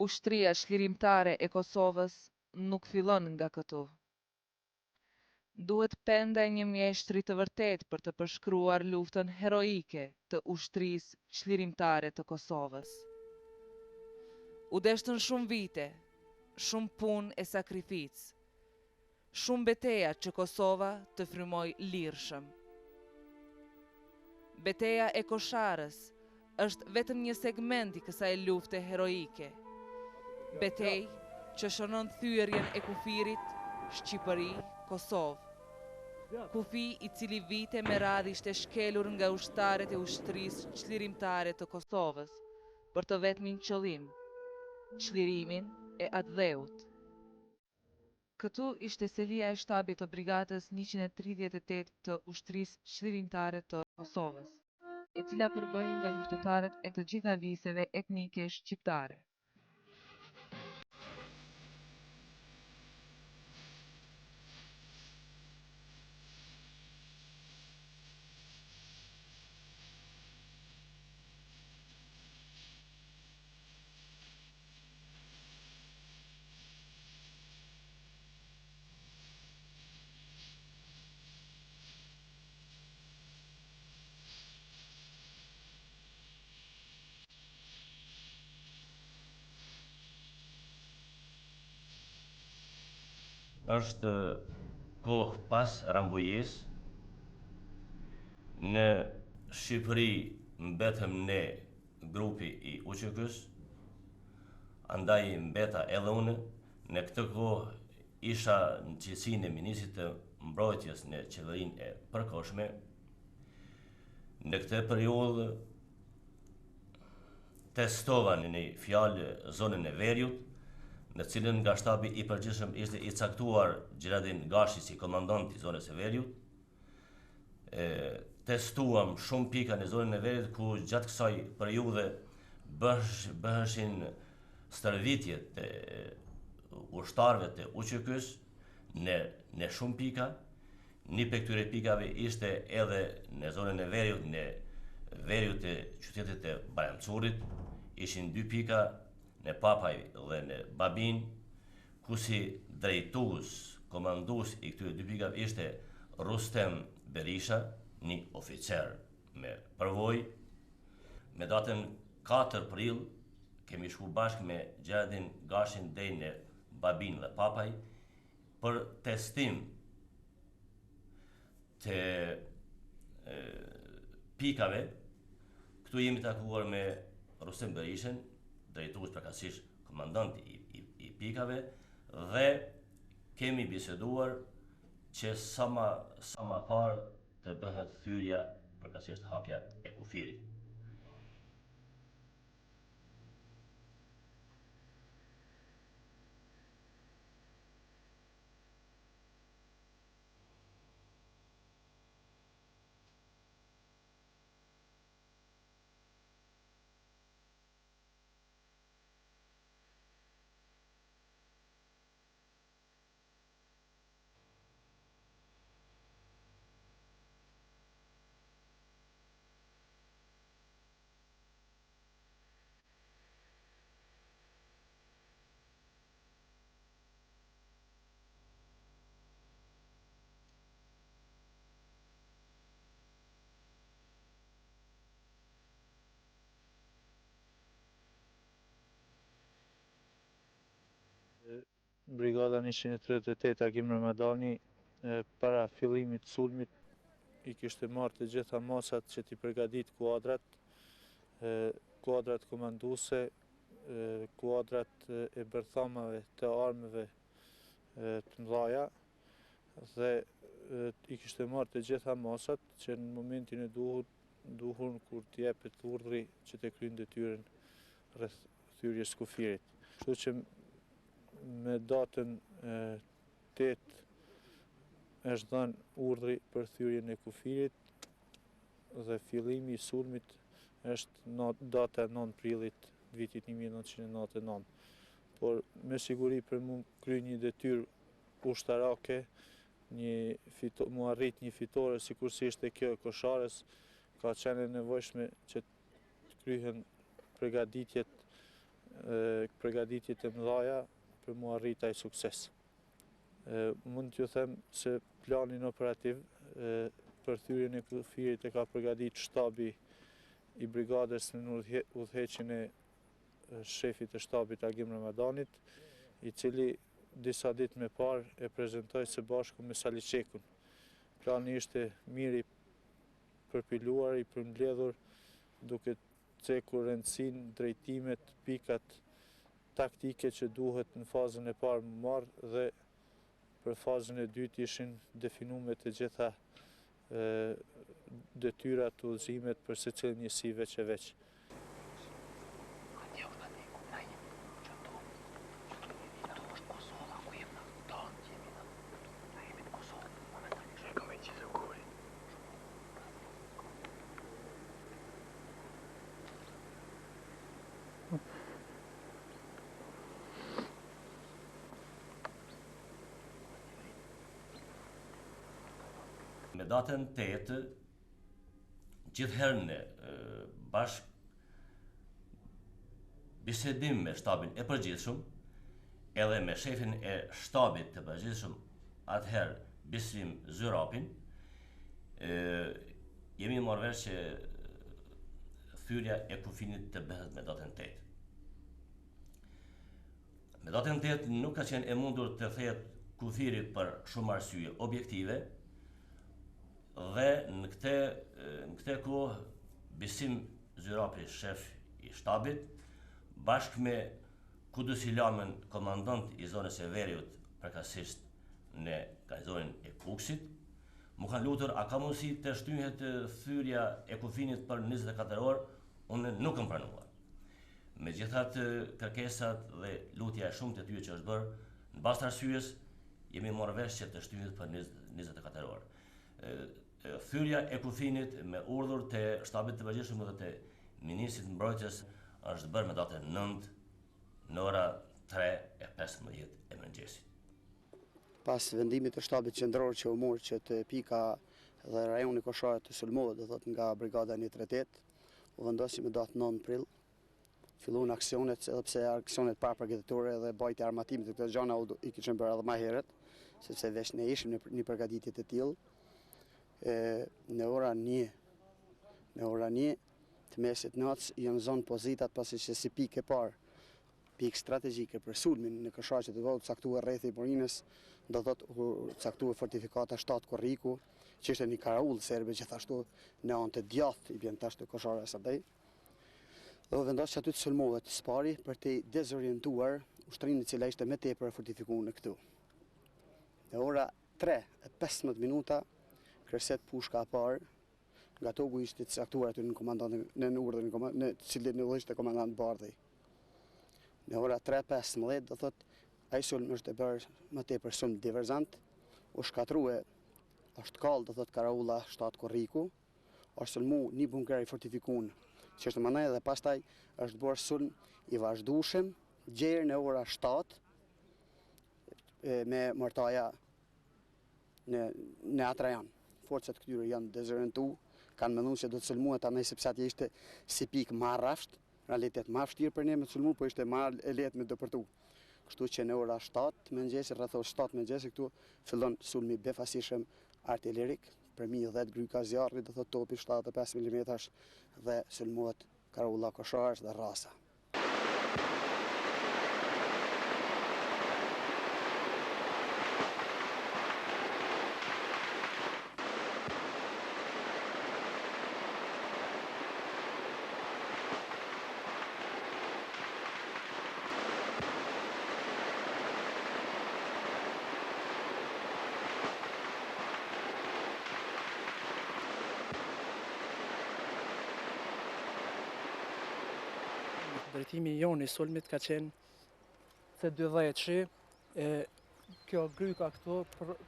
Ushtria çlirimtare e Kosovës nuk fillon nga këtu. Duhet pendej një mjeshtri të vërtet për të përshkruar luftën heroike të ushtrisë çlirimtare të Kosovës. U deshtën shumë vite, shumë punë e sakrificë, shumë beteja që Kosova të frymoj lirshëm. Beteja e Kosharës është vetëm një segment i kësaj lufte heroike. Betej që shënon thyerjen e kufirit Shqipëri, Kosovë. Kufi i cili vite me radhë ishte shkelur nga ushtarët e ushtrisë çlirimtare të Kosovës për të vetmin qëllim, çlirimin e atë dheut. Këtu ishte selia e shtabit të brigadës 138 të ushtrisë çlirimtare të Kosovës, e cila përbëj nga luftëtarët e të gjitha viseve etnike shqiptare. Është kohë pas Rambujës, në Shqipëri mbetëm ne grupi i UÇK-s, andaj mbeta edhe unë. Në këtë kohë isha në cilësinë e ministrit të mbrojtjes në qeverinë e përkohshme. Në këtë periudhë testova në një fjalë zonën e Veriut, në cilën nga shtabi i përgjithshëm ishte i caktuar Gjeradin Gashi si komandant i zonës e Veriut. Testuam shumë pika në zonën e Veriut, ku gjatë kësaj periudhe bëheshin stërvitjet të ushtarëve të UÇK-s në shumë pika. Një për këtyre pikave ishte edhe në zonën e Veriut, në Veriut të qytetit të Bajramcurit. Ishin 2 pika në Papaj dhe në Babin, ku si drejtues, komandues i këtyre 2 pikave ishte Rustem Berisha, një oficer me përvojë. Me datën 4 prill kemi shku bashkë me Gjeradin Gashin deri në Babin dhe Papaj për testim të pikave. Këtu jemi takuar me Rustem Berishën, drejtues përkatësisht komandant i pikave, dhe kemi biseduar që sa më parë të bëhet thyrja përkatësisht hapja e kufirit. Brigada 138 Agim Ramadani para fillimit të sulmit i kishte marrë të gjitha masat që t'i përgatit kuadrat komanduese, kuadrat e bërthamave të armëve të mëdha, dhe i kishte marrë të gjitha masat që në momentin e duhur kur t'jepet urdhri që të kryejnë detyrën rreth thyrjes kufirit. Kështu që me datën 8 është dhënë urdhri për thyrjen e kufirit dhe fillimi i sulmit është data 9 prillit vitit 1999. Por me siguri për mu kry një detyrë ushtarake, mu arrit një fitore sikur si ishte kjo e Kosharës, ka qenë e nevojshme që të kryhen përgatitjet përgatitjet e mëdha për mu arrit ai sukses. Mund t'ju them se planin operativ për thyrjen e kufirit e ka përgatit shtabi i brigadës në udhëheqjen e shefit të shtabit Agim Ramadanit, i cili disa ditë më parë e prezantoi së bashku me Saliçekun. Plani ishte mirë i përpiluar, i përmbledhur, duke cekur rëndësinë, drejtimet, pikat taktike që duhet në fazën e parë më marrë dhe për fazën e dytë ishin definuar të gjitha detyrat, udhëzimet për secilën njësi veç e veç. Me datën 8, gjithherë ne bashk bisedim me shtabin e përgjithshëm, edhe me shefin e shtabit të përgjithshëm, atëherë Bisrim Zyrapin, jemi marrë vesh që thyrja e kufinit të bëhet me datën 8. Me datën 8 nuk ka qenë e mundur të thehet kufiri për shumë arsye objektive, dhe në këtë kohë Bisrim Zyrapi, shef i shtabit, bashkë me Kudus Ilamën, komandant i zonës e Veriut, përkatësisht në garnizonin e Kuksit, mu kanë lutur a ka mundësi të shtyhet thyrja e kufinit për 24 orë, unë nuk kam pranuar. Megjithatë kërkesat dhe lutja e shumë të tyre që është bërë, në bazë të arsyes jemi marrë vesh që të shtyhet për 24 orë. Thyrja e kufinit me urdhër të shtabit të përgjithshëm dhe të Ministrit Mbrojtjes është bërë me datën 9 në ora 3:15 e mëngjesit. Pas vendimit të shtabit qendror që u mor që të pika dhe rajoni Kosharit të sulmohet, do thot nga brigada 138, u vendosi me datë 9 prill. Filluan aksionet, edhe pse aksionet parapërgatitore dhe bajtja e armatimit të këto gjëra i kishin bërë edhe më herët, sepse veç ne ishim në një përgatitje të tillë. Në ora 1 të mesit natës janë zonë pozitat, pasi që si pikë e parë, pikë strategjike për sulmin në Kosharë që të vëllë caktuar rreth e Borinës, do thot caktuar fortifikata 7 Korriku, që ishte një karaull serbe gjithashtu në anë të djathtë i bjen tash të Kosharës së Dej. Dhe vendos që aty të sulmohet spari për të dezorientuar ushtrinë e cila ishte më tepër fortifikuar në këtu. Në ora 3:15 kërset pushka e parë, nga toku ishte caktuar aty në urdhën në cilin e ishte komandant Bardhi. Në ora 3:15 do thot ai sulm është e bërë më tepër sulm diverzant, u shkatrue është kallë, do thot karaulla 7 Korriku, është sulmu një bunker i fortifikuar që është mënej dhe pastaj është bërë sulm i vazhdueshëm gjerë në ora 7 me mortaja në Atrajan. Forcat këtyre janë dezorientu, kanë menduar se do të sulmuhet andaj sepse atje ishte si pikë më rrafsht, realitet më vështirë për ne me të sulmuar, po ishte më e lehtë me dëpërtu. Kështu që në ora 7 mëngjesit, rreth orës 7 mëngjesit këtu fillon sulmi befasishëm artillerik për 10 gryka zjarri, do thot topi 75 mm dhe sulmohet karaulla Kosharës dhe rasa. Drejtimi jonë i sulmit ka qenë C-12, kjo gryka këtu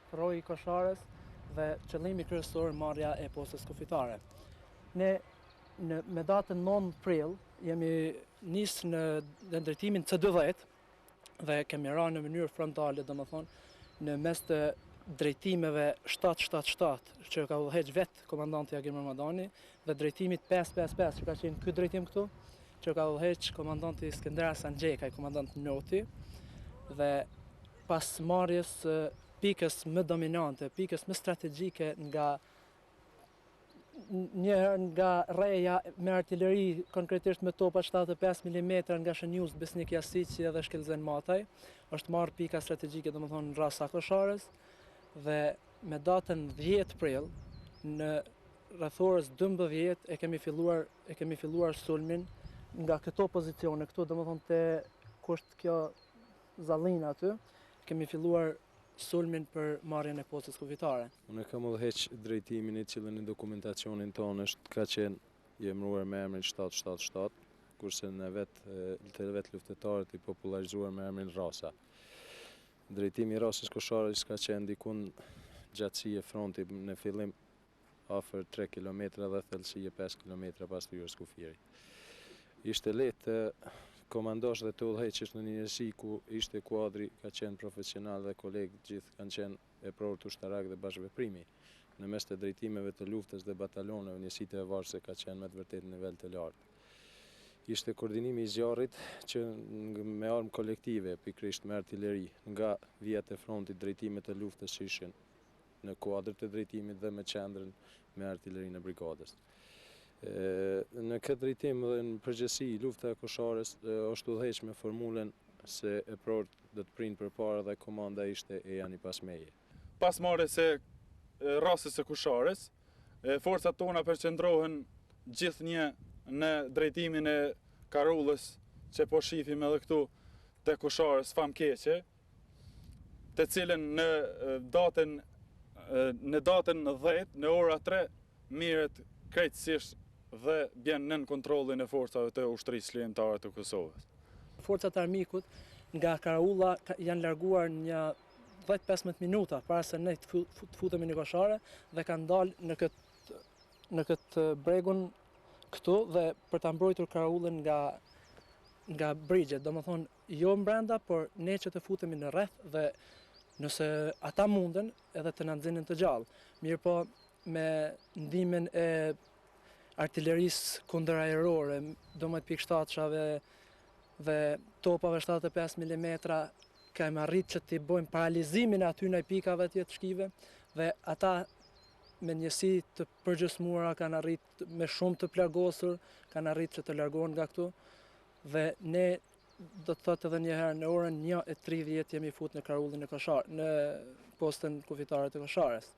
proi Kosharës dhe qëllimi kryesor marrja e postës kufitare. Ne me datën 9 prill jemi nisë në drejtimin C-12 dhe kemi ra në mënyrë frontale, domethënë në mes të drejtimeve 777 që ka udhëheq vetë komandanti Agim Ramadani dhe drejtimit 555 që ka qenë ky drejtim këtu. që ka udhëheq komandanti Skender Hasan Xhekaj, komandant Noti, dhe pas marrjes pikës më dominante, pikës më strategjike nga rreja me artilleri, konkretisht me topa 75 mm nga Shënjuz, Besnik Jasici dhe Shkelzen Mataj, është marrë pika strategjike, domethënë rrasa Kosharës, dhe me datën 10 prill në rreth orës 12 e kemi filluar sulmin nga këto pozicione, këtu domethënë te ku është kjo zallina aty, kemi filluar sulmin për marrjen e postës kufitare. Unë kam udhëheq drejtimin i cilën në dokumentacionin tonë është ka qenë i emëruar me emrin 777, kurse në vetë luftetarët i popularizuar me emrin Rasa. Drejtimi i Rasës Kosharës ka qenë dikun gjatësie fronti në fillim afër 3 km dhe thellësie 5 km pas thyrës kufiri. Ishte lehtë komandosh dhe të udhëheqësh në një njësi ku ishte kuadri ka qenë profesional dhe kolegë gjithë kanë qenë e provë ushtarak dhe bashkëveprimi. Në mes të drejtimeve të luftës dhe bataloneve, njësitë e varëse ka qenë me të vërtet nivel të lartë. Ishte koordinimi i zjarrit që me armë kolektive, pikrisht me artilleri, nga vijat e frontit drejtimet e luftës ishin në kuadrë të drejtimit dhe me qendrën me artillerinë e brigadës. Në këtë drejtim dhe në përgjithësi lufta e Kosharës është udhëheq me formulën se e prort do të prind përpara dhe komanda ishte e Jani Pasmeje. Pas marrjes së Rasës së Kosharës, forcat tona përqendrohen gjithnjë në drejtimin e Karullës që po shifim edhe këtu te Kosharës famkeqe, të cilën në datën 10 në ora 3 mirët krejtësisht dhe bjen nën kontrollin e forcave të ushtrisë ligjëtare të Kosovës. Forcat armikut nga Karaula janë larguar një 10-15 minuta para se ne të futemi në Koshare dhe kanë dalë në këtë bregun këtu dhe për ta mbrojtur Karaulën nga brigjet, domethënë jo mbrenda, por ne që të futemi në rreth dhe nëse ata munden edhe të na nxinin të gjallë. Mirë po me ndihmën e artillerisë kundëraerore, 12 pikë-7-shave dhe topave 75 mm, kemi arrit që t'i bojmë paralizimin e aty në pikave të shkive dhe ata me njësi të përgjysmuara kanë arrit me shumë të plagosur, kanë arrit që të largohen nga këtu dhe ne do të thotë edhe një herë në orën 1:30 jemi fut në Karullin e Kosharës, në postën kufitare të Kosharës.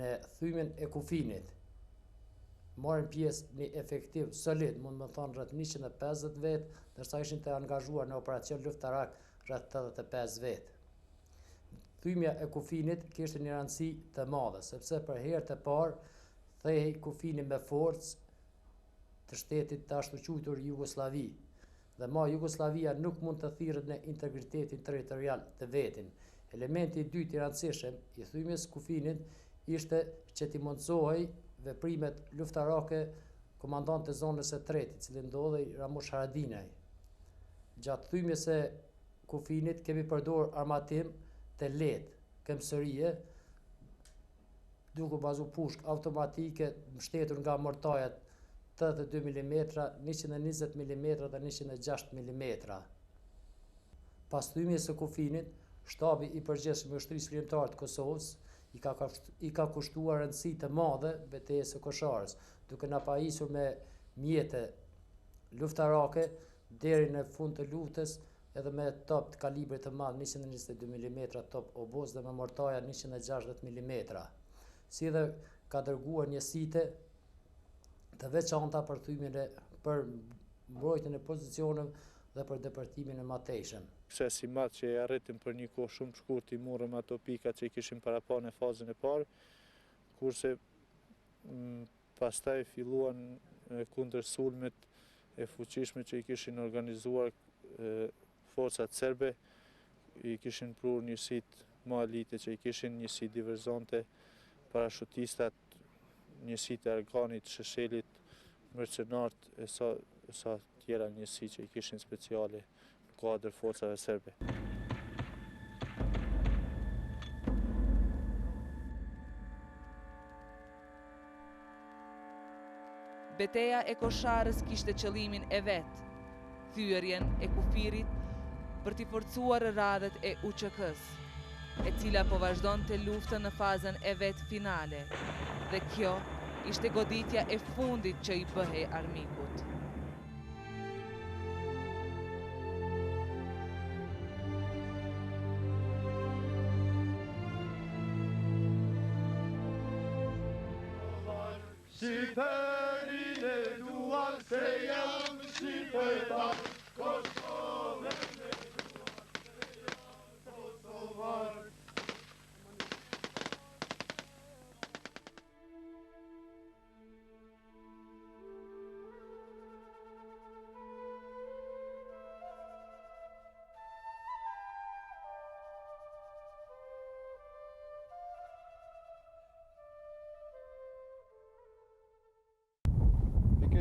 Në thymin e kufinit, marrin pjesë një efektiv solid, mund më thonë rreth 150 vetë, ndërsa ishin të angazhuar në operacion luftarak rreth 85 vetë. Thymja e kufinit kishte një rëndësi të madhe, sepse për herë të parë thehej kufini me forcë të shtetit të ashtu quajtur Jugosllavi, dhe Jugoslavia nuk mund të thirret në integritetin territorial të vetin. Elementi i dytë i rëndësishëm i thymjes kufinit ishte që t'i mundsohej veprimet luftarake komandant të zonës së tretë, i cili ndodhej Ramush Haradinaj. Gjatë thymjes së kufinit kemi përdorur armatim të lehtë, këmbësërie, duke bazuar pushk automatike mbështetur nga mortajat 82 mm, 120 mm dhe 106 mm. Pas thymjes së kufinit, shtabi i përgjithshëm i ushtrisë ligjëtare të Kosovës i ka kushtuar rëndësi të madhe betejës së Kosharës, duke na pajisur me mjete luftarake deri në fund të luftës edhe me top të kalibrit të madh 122 mm top obos dhe me mortaja 160 mm. Si dhe ka dërguar njësitë të veçanta për për mbrojtjen e pozicioneve dhe për depërtimin e matejshëm. Sukses i madh që e arritëm për një kohë shumë shkurt, i morëm ato pika që i kishim parapar në fazën e parë, kurse pastaj filluan kundër sulmet e fuqishme që i kishin organizuar forcat serbe, i kishin prur njësit malite që i kishin njësi diverzante, parashutistat njësitë e Erganit, Sheshelit, Mercenart e sa tjera njësi që i kishin speciale në kuadër forcave serbe. Beteja e Kosharës kishte qëllimin e vet, thyerjen e kufirit për t'i forcuar radhët e UÇK-s, e cila po vazhdonte luftën në fazën e vet finale, dhe kjo ishte goditja e fundit që i bëhej armikut. Shqipërin e duar se jam shqiptar, Kosovën e duar se jam kosovar.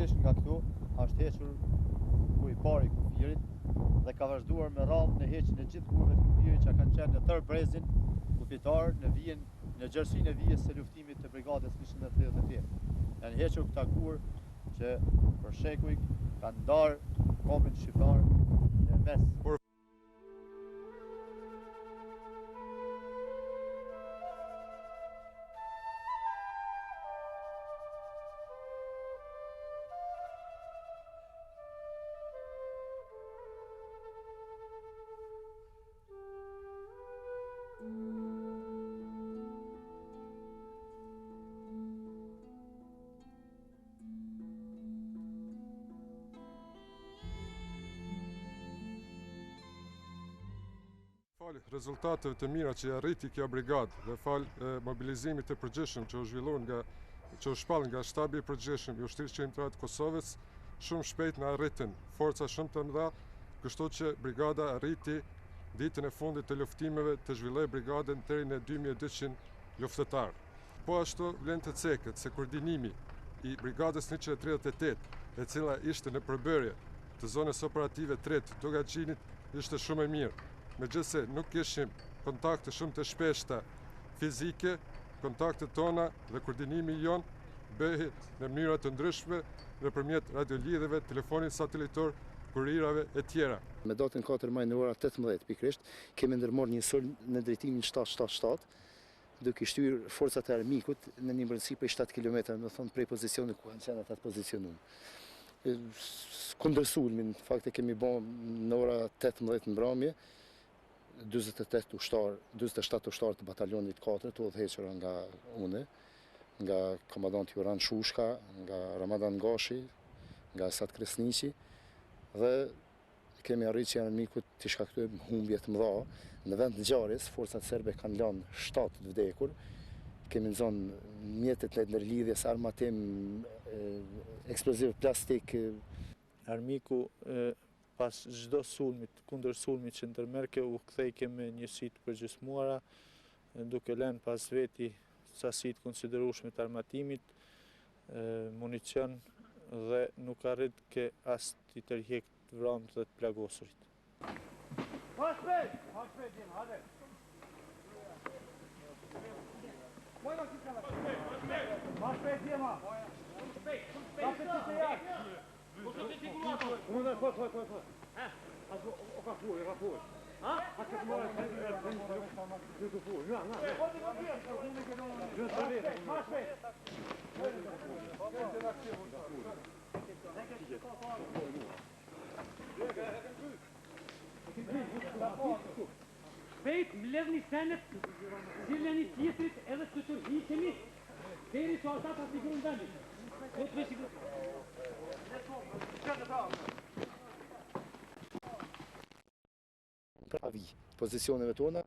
Nga këtu është hequr kuj pari i kufirit dhe ka vazhduar me radhë në heqjen e gjithë kujve të kufirit që kanë qenë në tërë brezin kufitar në vijen në gjerësinë e vijes së luftimit të brigadës 138. Janë hequr këta kur që për shekuj kanë ndarë kombin shqiptar në mes. Rezultateve të mira që arriti kjo brigadë dhe fal mobilizimit të përgjithshëm që u zhvilluar që u shpall nga shtabi i përgjithshëm i ushtrisë qendrore të Kosovës, shumë shpejt na arritën forca shumë të mëdha, kështu që brigada arriti ditën e fundit të luftimeve të zhvillojë brigadën deri në 2200 luftëtar. Po ashtu vlen të ceket se koordinimi i brigadës 138, e cila ishte në përbërje të zonës operative 3 të Togaxhinit ishte shumë e mirë. Megjithse nuk kishim kontakte shumë të shpeshta fizike, kontaktet tona dhe koordinimi jon bëhet në mënyra të ndryshme nëpërmjet radiolidhjeve, telefonit satelitor, kurirave e tjera. Me datën 4 maj në ora 18 pikërisht kemi ndërmarrë një sulm në drejtimin 777, duke shtyrë forcat e armikut në një brendësi prej 7 km, do thonë prej pozicionit ku kanë qenë ata të pozicionuar. Kundër sulmin, në fakt e kemi bërë në ora 18 në mbrëmje, 27 ushtarë të batalionit 4 të udhëhequra nga une, nga komandanti Uran Shushka, nga Ramadan Gashi, nga Esat Kresniqi, dhe kemi arritur që armikut të shkaktojmë humbje të mëdha. Në vend të ngjarjes, forcat serbe kanë lënë 7 të vdekur. Kemi nxënë mjetet në ndërlidhjes, armatim, eksploziv plastik. Armiku pas çdo sulmit, kundër sulmit që ndërmerke, u kthej me njësi të përgjysmuara, duke lënë pas veti sasi të konsiderueshme të armatimit, municion dhe nuk arrit ke as të tërheq të vranë dhe të plagosurit. Shpejt, mbledhni senet, zileni tjetrit edhe të tërhiqeni, deri që ata ta sigurojnë vendin. Pravi pozicioneve tona,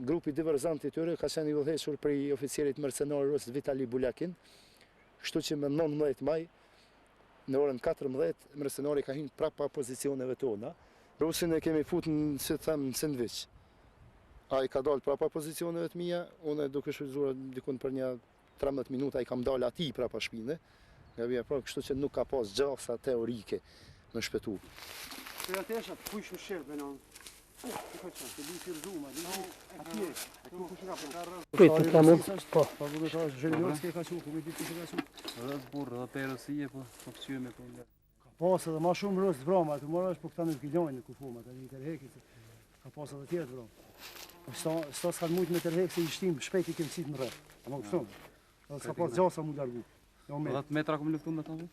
grupi diverzant i tyre ka qenë i udhëhequr prej oficerit mercenar rus Vitali Bulakin, kështu që me 19 maj, në orën 14, mercenari ka hyrë prapa pozicioneve tona. Rusin e kemi futur në, si them, në sandwich. Ai ka dalë prapa pozicioneve të mia, unë duke shfrytzuar dikun për një 13 minuta i kam dalë ati prapa shpine, nga vjen pra kështu që nuk ka pas gjasa teorike në shpëtu. Për atesha, kush më shërbe në? Pritë, të mund, po. Pa bugetar, Zhërilotski ka qu, ku me ditë kush ka qu? Edhe burrë, edhe perësie, po pëqyme po nga. Ka pas edhe ma shumë rëst vrama, të mora është po këta nuk i lojnë në kufuma, të një tërhekit, ka pas edhe tjetë vrama. Sta s'ka mujtë me tërhek se i shtim shpejt i kemë citë më rrë, ama kështumë. Edhe s'ka pas gjasa mu largu. 10 metra këmë luftu me ta mu?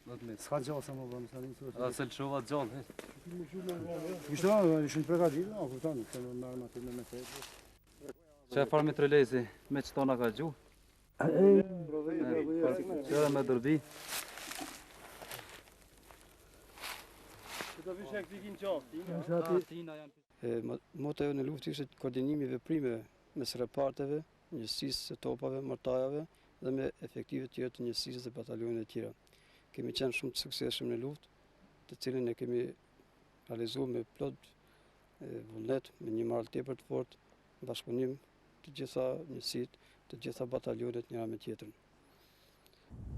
10 metra. S'ka gjasa më vrama, s'ka një të Edhe se lëshova gjallë, Kështë ishën pregadit, kërtanë, se në mërë ma të me metet. Që e farë me trelezi, me që tona ka gju? Që edhe me dërbi? Që të vishë e këti kinë qafti? Moto e në luft ishte koordinimi veprime mes reparteve, njësisë së topave, martajave dhe me efektive tjera të njësisë dhe batalionit e tjera. Kemi qenë shumë të sukseshëm në luftë, të cilin e kemi realizuar me plot vullnet, me një moral tepër të fortë, bashkëpunim të gjitha njësitë, të gjitha batalionet njëra me tjetrën.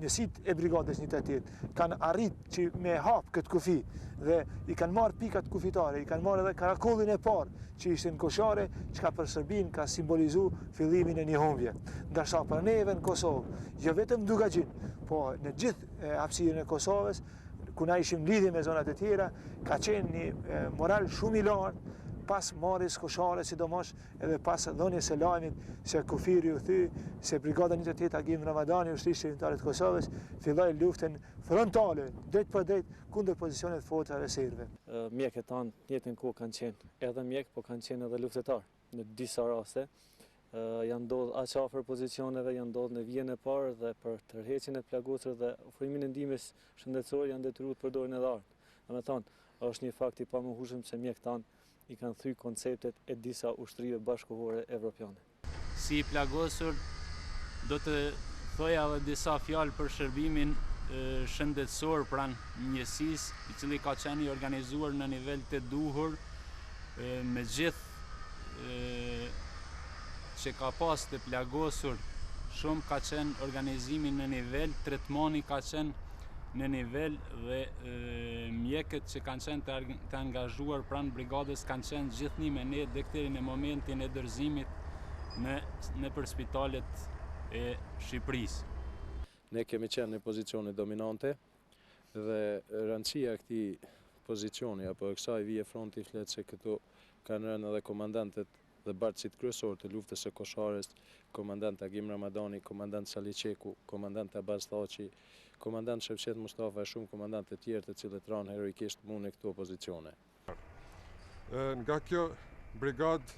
Njësitë e brigadës 188 kanë arrit që me hapë këtë kufi dhe i kanë marrë pikat kufitare, i kanë marrë edhe karakollin e parë që ishte në Koshare, që ka për Shërbin ka simbolizu fillimin e një humbje. Ndërsa për neve në Kosovë, jo vetëm Dugagjin, po në gjithë hapësirën e Kosovës, ku na ishim lidhje me zonat e tjera, ka qenë një moral shumë i lartë pas marrjes Koshare, sidomos edhe pas dhënies së lajmit se kufiri u thy, se brigada 188 Agim Ramadani, ushtrisë qeveritare të Kosovës, filloi luftën frontale, drejt për drejt, kundër pozicionet forta dhe serbëve. Mjekët tanë në jetën kohë kanë qenë edhe mjek, po kanë qenë edhe luftëtar. Në disa raste janë ndodhur aq afër pozicioneve, janë ndodhur në vijën e parë dhe për tërheqjen e plagosur dhe ofrimin e ndihmës shëndetësore janë detyruar të përdorin edhe armë. Domethënë, është një fakt i pamohshëm se mjekët tanë i kanë thyr konceptet e disa ushtrive bashkëkohore evropiane. Si i plagosur, do të thoja edhe disa fjalë për shërbimin shëndetësor pranë njësisë, i cili ka qenë i organizuar në nivel të duhur, me gjithë që ka pas të plagosur, shumë ka qenë organizimi në nivel, tretmani ka qenë në nivel dhe mjekët që kanë qenë të angazhuar pranë brigadës kanë qenë gjithni me ne deri në momentin e dorëzimit në për spitalet e Shqipërisë. Ne kemi qenë në pozicione dominante dhe rëndësia e këtij pozicioni apo e kësaj vije fronti flet se këtu kanë rënë edhe komandantet dhe bartësit kryesor të luftës së Kosharës, komandant Agim Ramadani, komandant Sali Qeku, komandant Abbas Thaçi, komandant Shevqet Mustafa e shumë komandant të tjerë të cilët ranë heroikisht mu në këto pozicione. Nga kjo brigad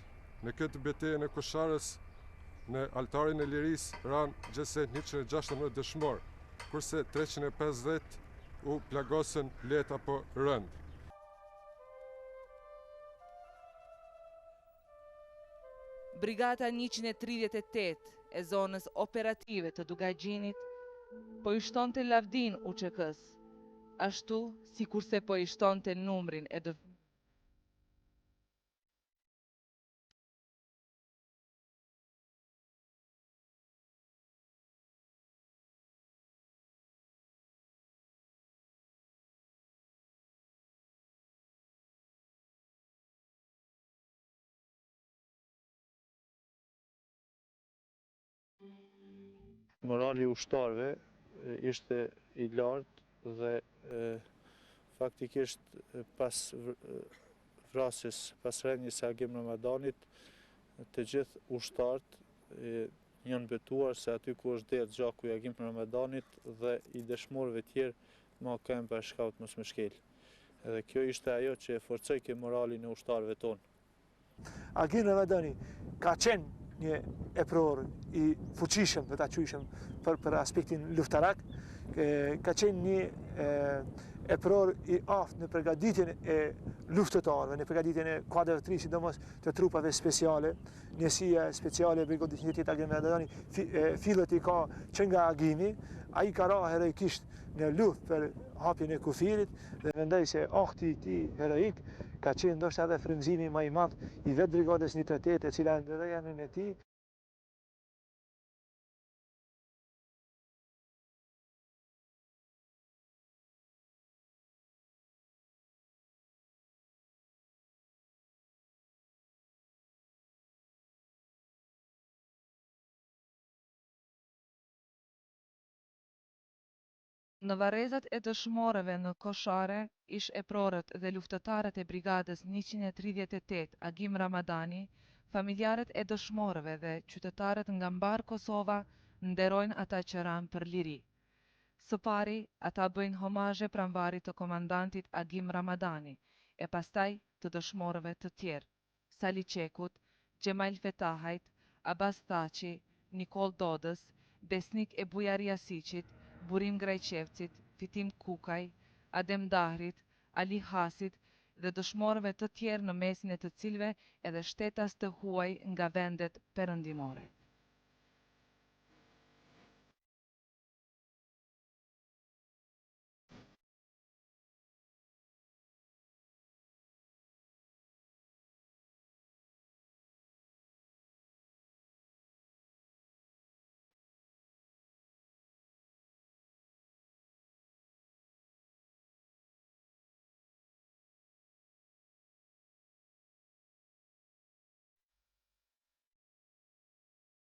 në këtë betejën e Kosharës në altarin e lirisë ranë gjithsej 116 dëshmor, kurse 350 u plagosën lehtë apo rënd. Brigata 138 e zonës operative të Dugagjinit po i shtonte lavdin UÇK-s, ashtu si kurse po i shtonte numrin e Morali ushtarëve ishte i lartë dhe faktikisht pas vrasjes, pas rënjes së Agim Ramadanit, të gjithë ushtarët janë betuar se aty ku është derë gjaku i Agim Ramadanit dhe i dëshmorëve tjerë ma këmë për shkaut mos më shkel. Edhe kjo ishte ajo që e forcoi ke moralin e ushtarëve tonë. Agim Ramadani ka qenë një epror i fuqishëm, dhe ta quishëm për aspektin luftarak, ka qenë një epror i aftë në përgatitjen e luftëtarëve, në përgatitjen e kuadrave të ri, sidomos të trupave speciale. Njësia speciale e brigadës 188 Agim Ramadani fillet i ka që nga Agimi, ai ka ra heroikisht në luftë për hapjen e kufirit dhe mendoj se akti i tij heroik ka qenë ndoshta edhe frymëzimi më i madh i vetë brigadës 188 e cila ndërroi anën e tij. Në varrezat e dëshmorëve në Koshare, ish eprorët dhe luftëtarët e brigadës 138 Agim Ramadani, familjarët e dëshmorëve dhe qytetarët nga mbar Kosova nderojnë ata që ranë për liri. Së pari, ata bëjnë homazhe pranvarit të komandantit Agim Ramadani, e pastaj të dëshmorëve të tjerë, Sali Qekut, Gjemal Fetahajt, Abbas Thaçi, Nikol Dodës, Besnik e Bujaria Siçit, Burim Grajqevcit, Fitim Kukaj, Adem Dahrit, Ali Hasit dhe dëshmorëve të tjerë në mesin e të cilëve edhe shtetas të huaj nga vendet perëndimore.